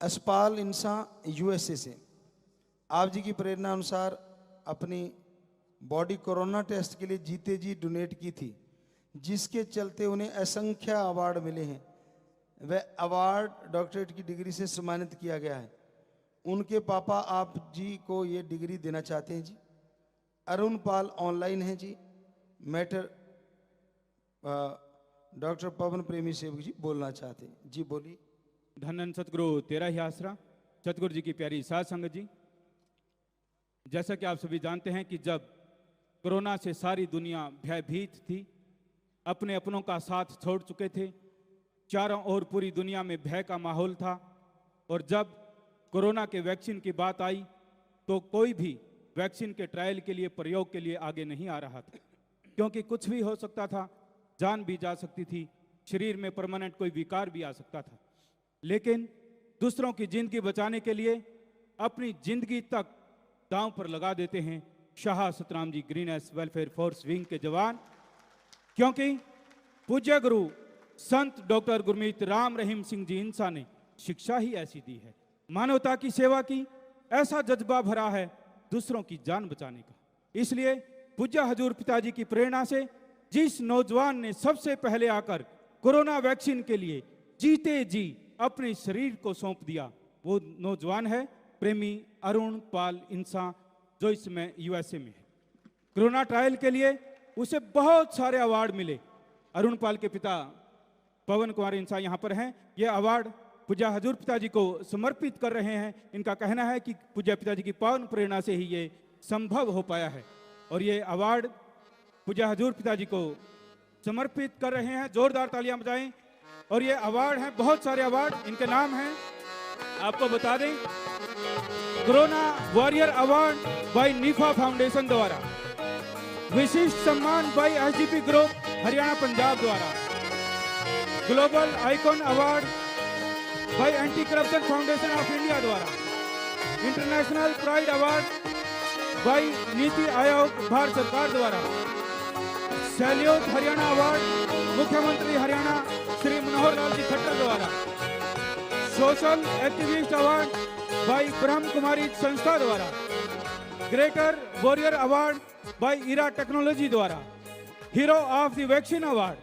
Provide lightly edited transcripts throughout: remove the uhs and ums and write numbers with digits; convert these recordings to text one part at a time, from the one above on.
असपाल इंसान यूएसए से आप जी की प्रेरणा अनुसार अपनी बॉडी कोरोना टेस्ट के लिए जीते जी डोनेट की थी, जिसके चलते उन्हें असंख्य अवार्ड मिले हैं। वह अवार्ड डॉक्टरेट की डिग्री से सम्मानित किया गया है। उनके पापा आप जी को ये डिग्री देना चाहते हैं जी। अरुण पाल ऑनलाइन है जी। मैटर डॉक्टर पवन प्रेमी सेवक जी बोलना चाहते हैं जी, बोलिए। धन्य सतगुरु तेरा ही आसरा। सतगुरु जी की प्यारी साध संगत जी, जैसा कि आप सभी जानते हैं कि जब कोरोना से सारी दुनिया भयभीत थी, अपने अपनों का साथ छोड़ चुके थे, चारों ओर पूरी दुनिया में भय का माहौल था, और जब कोरोना के वैक्सीन की बात आई तो कोई भी वैक्सीन के ट्रायल के लिए, प्रयोग के लिए आगे नहीं आ रहा था, क्योंकि कुछ भी हो सकता था, जान भी जा सकती थी, शरीर में परमानेंट कोई विकार भी आ सकता था। लेकिन दूसरों की जिंदगी बचाने के लिए अपनी जिंदगी तक दांव पर लगा देते हैं शाह सतराम जी ग्रीनेस वेलफेयर फोर्स विंग के जवान, क्योंकि पूज्य गुरु संत डॉक्टर गुरमीत राम रहीम सिंह जी इंसा ने शिक्षा ही ऐसी दी है, मानवता की सेवा की ऐसा जज्बा भरा है दूसरों की जान बचाने का। इसलिए पूज्य हजूर पिताजी की प्रेरणा से जिस नौजवान ने सबसे पहले आकर कोरोना वैक्सीन के लिए जीते जी अपने शरीर को सौंप दिया, वो नौजवान है प्रेमी अरुण पाल इंसा, जो इसमें यूएसए में है। कोरोना ट्रायल के लिए उसे बहुत सारे अवार्ड मिले। अरुण पाल के पिता पवन कुमार इंसा यहाँ पर हैं। ये अवार्ड पूज्य हजूर पिताजी को समर्पित कर रहे हैं। इनका कहना है कि पूज्य पिताजी की पावन प्रेरणा से ही ये संभव हो पाया है, और ये अवार्ड पूज्य हजूर पिताजी को समर्पित कर रहे हैं। जोरदार तालियां बजाएं। और ये अवार्ड हैं, बहुत सारे अवार्ड, इनके नाम हैं, आपको बता दें। कोरोना वॉरियर अवार्ड बाय निफा फाउंडेशन द्वारा, विशिष्ट सम्मान by SDP group Haryana Punjab द्वारा, global icon award by anti corruption foundation of India द्वारा, international pride award by NITI Aayog Bharat सरकार द्वारा, सैल्यूट हरियाणा अवार्ड मुख्यमंत्री हरियाणा श्री मनोहर लाल जी खट्टर द्वारा, सोशल एक्टिविस्ट अवार्ड बाय ब्रह्म कुमारी संस्था द्वारा, greater warrior award by Era technology द्वारा, hero of the vaccine award,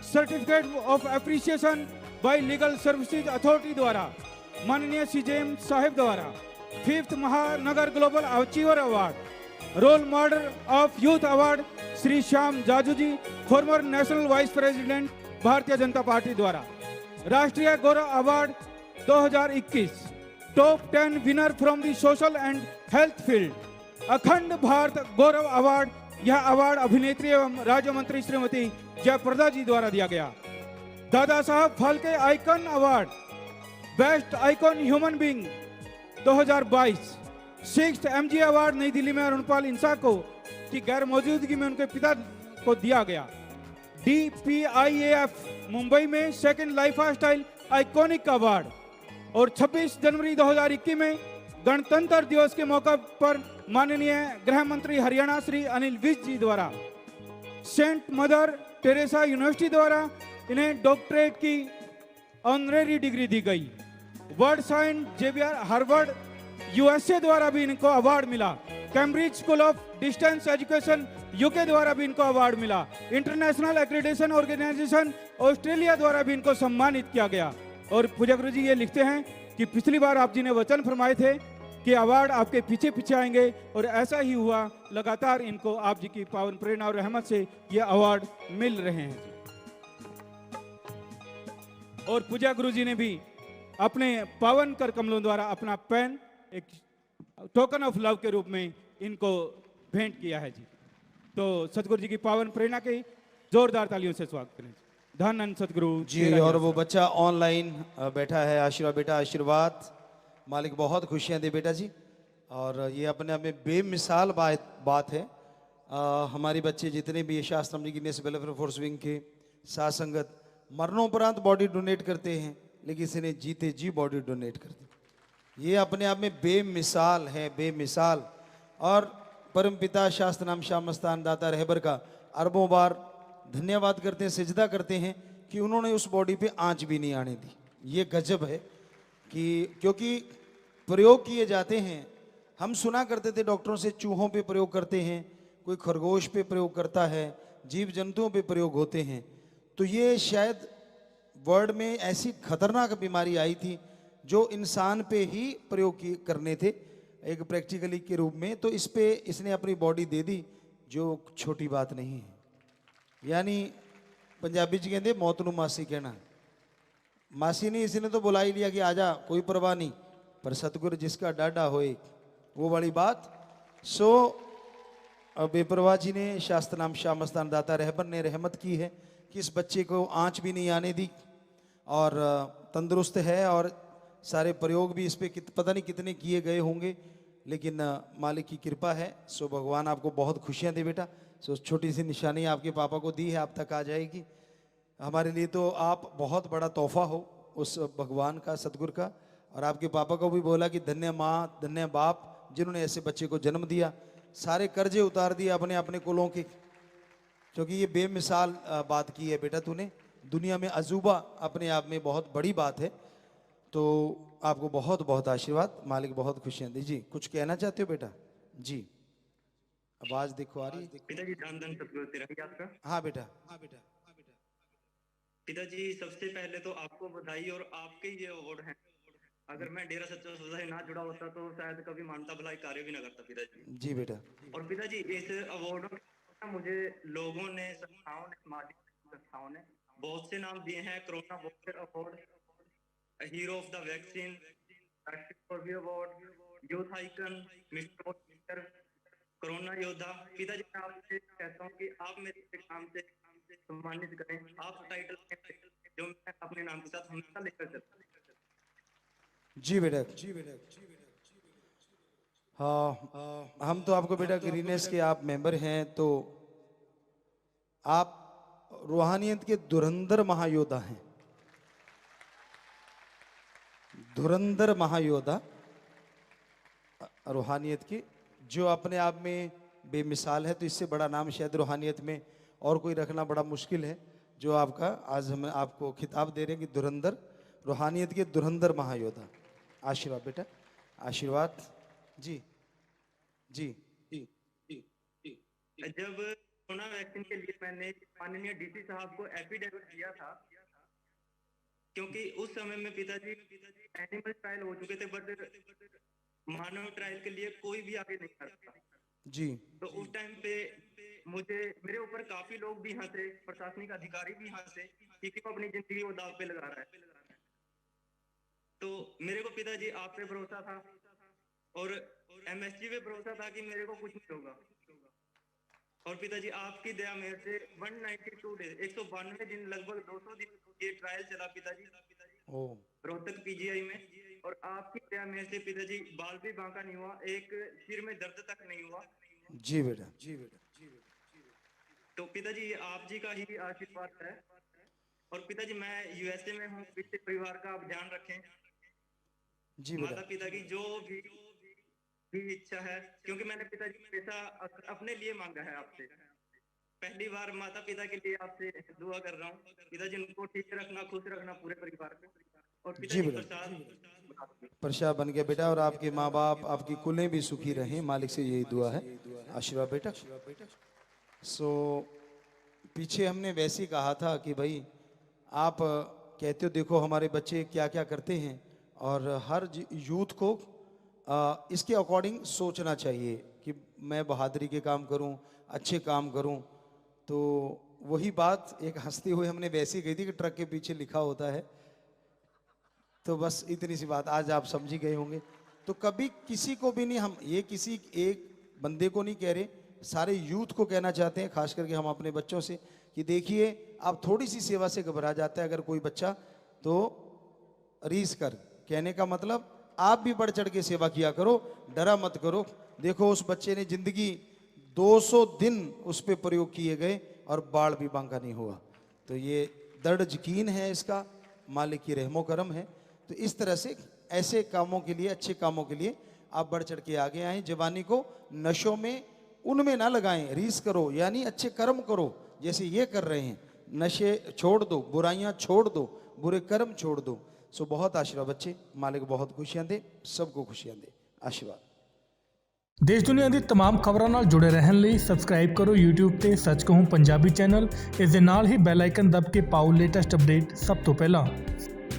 certificate of appreciation by legal services authority द्वारा, माननीय सीजेएम साहिब द्वारा, 5th महानगर global achiever award, role model of youth award Shri Shyam Jaju ji, former national vice president Bharatiya Janata Party द्वारा, Rashtriya Gaurav award 2021, top 10 winner from the social and health field, Akhand Bharat Gaurav award, यह award अभिनेत्री एवं राज्य मंत्री श्रीमती जयप्रदा जी द्वारा दिया गया, Dada Saheb Phalke icon award, best icon human being 2022, 6th MG award नई दिल्ली में अरुणपाल इंसा को की गैर मौजूदगी में उनके पिता को दिया गया, DPIAF मुंबई में 2nd life style iconic award, और 26 जनवरी 2021 में गणतंत्र दिवस के मौके पर माननीय गृह मंत्री हरियाणा श्री अनिल विज जी द्वारा सेंट मदर टेरेसा यूनिवर्सिटी द्वारा इन्हें डॉक्टरेट की ऑनरेरी डिग्री दी गई। World science Xavier Harvard USA द्वारा भी इनको अवार्ड मिला। Cambridge school of distance education UK द्वारा भी इनको अवार्ड मिला। इंटरनेशनल एक्रेडिटेशन ऑर्गेनाइजेशन ऑस्ट्रेलिया द्वारा भी इनको सम्मानित किया गया। और पूज्य गुरु जी ये लिखते हैं कि पिछली बार आप जी ने वचन फरमाए थे कि अवार्ड आपके पीछे पीछे आएंगे, और ऐसा ही हुआ। लगातार इनको आप जी की पावन प्रेरणा और रहमत से ये अवार्ड मिल रहे हैं। और पूज्य गुरु जी ने भी अपने पावन कर कमलों द्वारा अपना पेन एक टोकन ऑफ लव के रूप में इनको भेंट किया है जी। तो सतगुरु जी की पावन प्रेरणा के जोरदार तालियों से स्वागत करें। धन सतगुरु जी। और वो बच्चा ऑनलाइन बैठा है, आशीर्वाद बेटा, आशीर्वाद मालिक बहुत खुशियां दे बेटा जी। और ये अपने आप में बेमिसाल बात है। हमारे बच्चे जितने भी शास्त्रम जी गिनेस वेलफेयर फोर्स विंग के साथ संगत मरणोपरांत बॉडी डोनेट करते हैं, लेकिन इसने जीते जी बॉडी डोनेट कर दी। ये अपने आप में बेमिसाल है, बेमिसाल। और परमपिता शास्त्र नाम श्याम मस्तान दाता रहबर का अरबों बार धन्यवाद करते हैं, सिजदा करते हैं कि उन्होंने उस बॉडी पे आंच भी नहीं आने दी। ये गजब है कि क्योंकि प्रयोग किए जाते हैं। हम सुना करते थे डॉक्टरों से चूहों पे प्रयोग करते हैं, कोई खरगोश पे प्रयोग करता है, जीव जंतुओं पे प्रयोग होते हैं। तो ये शायद वर्ल्ड में ऐसी खतरनाक बीमारी आई थी जो इंसान पे ही प्रयोग करने थे एक प्रैक्टिकली के रूप में। तो इस पे इसने अपनी बॉडी दे दी, जो छोटी बात नहीं है। यानी पंजाबी च कहते मौत नू मासी कहना। मासी नहीं, इसने तो बुला ही लिया कि आजा, कोई परवाह नहीं। पर सतगुर जिसका डाढ़ा होए, वो वाली बात। सो बेपरवाह जी ने, शास्त्र नाम शाह मस्तान दाता रहबर ने रहमत की है कि इस बच्चे को आंच भी नहीं आने दी और तंदुरुस्त है। और सारे प्रयोग भी इस पे पता नहीं कितने किए गए होंगे, लेकिन मालिक की कृपा है। सो भगवान आपको बहुत खुशियां दे बेटा। सो छोटी सी निशानी आपके पापा को दी है, आप तक आ जाएगी। हमारे लिए तो आप बहुत बड़ा तोहफा हो उस भगवान का, सतगुर का। और आपके पापा को भी बोला कि धन्य माँ धन्य बाप जिन्होंने ऐसे बच्चे को जन्म दिया, सारे कर्जे उतार दिए अपने अपने कुलों के। क्योंकि ये बेमिसाल बात की है बेटा तूने, दुनिया में अजूबा अपने आप में बहुत बड़ी बात है। तो आपको बहुत बहुत आशीर्वाद, मालिक बहुत खुशियां दी। जी कुछ कहना चाहते हो बेटा? जी आवाज देखो आ रही है? पिताजी धन धन सतगुरु तेरा ही आपका। हाँ बेटा। पिताजी सबसे पहले तो आपको बधाई, और आपके ही ये अवार्ड हैं। अगर मैं डेरा सच्चा सौदा से ना जुड़ा होता तो शायद कभी मानवता भलाई कार्य भी ना करता पिताजी। जी बेटा। और पिताजी इस अवार्ड में मुझे लोगों ने, संस्थाओं ने, सामाजिक संस्थाओं ने बहुत से नाम दिए हैं। Corona warrior award, hero of the vaccine, award, youth icon, mister corona योद्धा। पिताजी मैं आपसे कहता हूँ कि आप मेरे काम से सम्मानित करें। आप टाइटल जो मैं अपने नाम के साथ हमेशा लेकर चलता। जी बेटा। हाँ, हम तो आपको बेटा ग्रीनेस के आप मेंबर हैं, तो आप रूहानियत के धुरंधर महायोद्धा हैं। धुरंधर महायोद्धा रूहानियत के, जो अपने आप में बेमिसाल है। तो इससे बड़ा नाम शायद रूहानियत में और कोई रखना बड़ा मुश्किल है। जो आपका आज हम आपको खिताब दे रहे हैं कि धुरंधर, रूहानियत के धुरंधर महायोद्धा। आशीर्वाद बेटा, आशीर्वाद। जी जी। जब कोरोना वैक्सीन के लिए मैंने माननीय डीसी साहब को एफिडेविट दिया था, क्योंकि उस समय में पिताजी एनिमल ट्रायल हो चुके थे, बट मानव ट्रायल के लिए कोई भी आगे नहीं करता जी। तो उस टाइम पे मुझे, मेरे ऊपर काफी लोग भी हंसे, प्रशासनिक अधिकारी भी हंसे कि क्यों अपनी जिंदगी वो दाव पे लगा रहा है। तो मेरे को पिताजी आप पे भरोसा था और एमएसजी पे भरोसा था कि मेरे को कुछ नहीं होगा। और पिताजी आपकी दया मेरे से 192 डेज, 192 दिन, लगभग 200 दिन ये ट्रायल चला पिताजी रोहतक पीजीआई में। और आपकी दया मेरे से पिताजी बाल भी बांका नहीं हुआ, एक सिर में दर्द तक नहीं हुआ। जी बेटा। तो पिताजी ये आप जी का ही आशीर्वाद है। और पिताजी मैं यूएसए में हूँ, पिछले परिवार का आप ध्यान रखें। जी बेटा। माता पिता की जो भी इच्छा है, क्योंकि मैंने पिताजी पैसा अपने लिए मांगा है आपसे। पहली बार माता पिता के लिए आपसे दुआ कर रहा हूँ। पिताजी उनको ठीक रखना, खुश रखना पूरे परिवार को। और जी पिताजी बेटा। प्रसाद बन गया बेटा, और आपके माँ बाप, आपकी कुलें भी सुखी रहें, मालिक से यही दुआ है। आशीर्वाद बेटा। सो पीछे हमने वैसे ही कहा था कि भाई आप कहते हो देखो हमारे बच्चे क्या क्या करते हैं, और हर यूथ को इसके अकॉर्डिंग सोचना चाहिए कि मैं बहादुरी के काम करूं, अच्छे काम करूं। तो वही बात एक हंसते हुए हमने वैसे ही कही थी कि ट्रक के पीछे लिखा होता है। तो बस इतनी सी बात आज आप समझ ही गए होंगे। तो कभी किसी को भी नहीं, हम ये किसी एक बंदे को नहीं कह रहे, सारे यूथ को कहना चाहते हैं, खास करके हम अपने बच्चों से, कि देखिए आप थोड़ी सी सेवा से घबरा जाता है अगर कोई बच्चा, तो रीस कर। कहने का मतलब आप भी बढ़ चढ़ के सेवा किया करो, डरा मत करो। देखो उस बच्चे ने जिंदगी 200 दिन उस पर प्रयोग किए गए और बाढ़ भी बांका नहीं हुआ। तो ये दृढ़ यकीन है इसका, मालिक की रहमो करम है। तो इस तरह से ऐसे कामों के लिए, अच्छे कामों के लिए आप बढ़ चढ़ के आगे आए। जवानी को नशों में, उनमें ना लगाएं, रीस करो, यानी अच्छे कर्म करो जैसे ये कर रहे हैं। नशे छोड़ दो, बुराइयां छोड़ दो, बुरे कर्म छोड़ दो। सो बहुत आशीर्वाद बच्चे, मालिक बहुत खुशियां दे, सबको खुशियां दे, आशीर्वाद। देश दुनिया ਦੀ तमाम ਖਬਰਾਂ ਨਾਲ ਜੁੜੇ ਰਹਿਣ ਲਈ ਸਬਸਕ੍ਰਾਈਬ ਕਰੋ YouTube ਤੇ ਸੱਚ ਕਹੂੰ ਪੰਜਾਬੀ ਚੈਨਲ। ਇਸ ਦੇ ਨਾਲ ਹੀ ਬੈਲ ਆਈਕਨ ਦਬ ਕੇ ਪਾਓ ਲੇਟੈਸਟ ਅਪਡੇਟ ਸਭ ਤੋਂ ਪਹਿਲਾਂ।